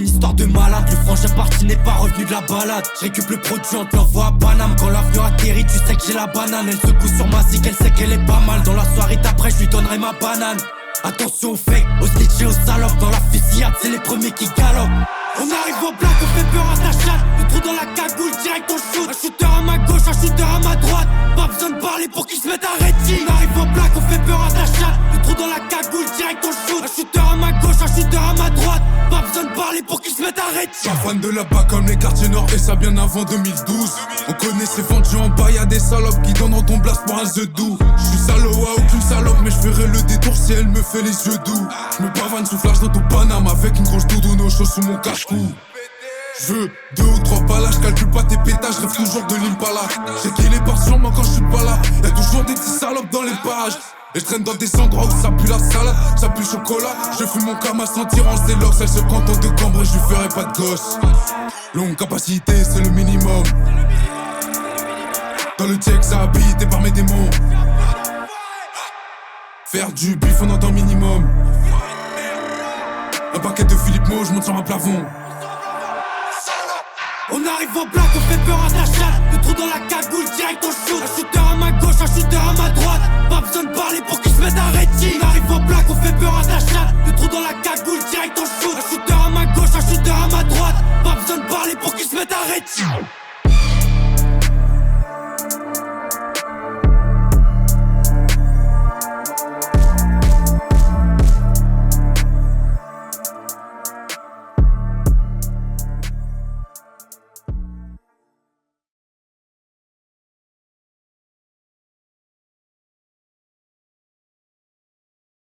une histoire de malade. Le frangin parti n'est pas revenu de la balade. Je récupère le produit, on te l'envoie à Paname. Quand l'avion atterrit, tu sais que j'ai la banane. Elle secoue sur ma zig, elle sait qu'elle est pas mal. Dans la soirée d'après, je lui donnerai ma banane. Attention aux fakes, aux snitch et aux salopes. Dans la fusillade, c'est les premiers qui galopent. On arrive au black, on fait peur à ta chatte. Le trou dans la cagoule, direct on shoot. Un shooter à ma gauche, un shooter à ma droite. Pas besoin de parler pour qu'ils se mettent à rétine. On arrive au black, on fait peur à ta chatte. Le trou dans la cagoule, direct on shoot. Un shooter à ma gauche, un shooter à ma droite. Pas besoin de parler pour qu'ils se mettent à rétine. Pas fan de là-bas comme les quartiers nord et ça bien avant 2012. On connaît ces vendus en bas, y'a des salopes qui donneront ton blast pour un The doux. J'suis salaud à aucune salope, mais j'ferai le détour si elle me fait les yeux doux. J'me pavane sous flash dans tout Paname avec une grosse doudoune aux choses sous mon cache-cou. J'veux 2 ou 3 palas, j'calcule pas tes pétages, rêve toujours de l'Impala. J'ai qu'il est par sur moi quand j'suis pas là. Y'a toujours des petits salopes dans les pages. Et je traîne dans des endroits où ça pue la salade, ça pue le chocolat. Je fume mon cam à sentir en zélox. Elle se contente de cambre et je lui ferai pas de gosse. Longue capacité, c'est le minimum. Dans le check, ça habité par mes démons. Faire du bif, on entend minimum. Un paquet de Philippe Mo, je monte sur un plafond. On arrive au black, on fait peur à ta chatte. Le trou dans la cagoule, direct on shoot. Un shooter à ma gauche, un shooter à ma droite. Pas besoin de parler pour qu'ils se mettent à rétine. On arrive au black, on fait peur à ta chatte. Le trou dans la cagoule, direct on shoot. Un shooter à ma gauche, un shooter à ma droite. Pas besoin de parler pour qu'ils se mettent à rétine.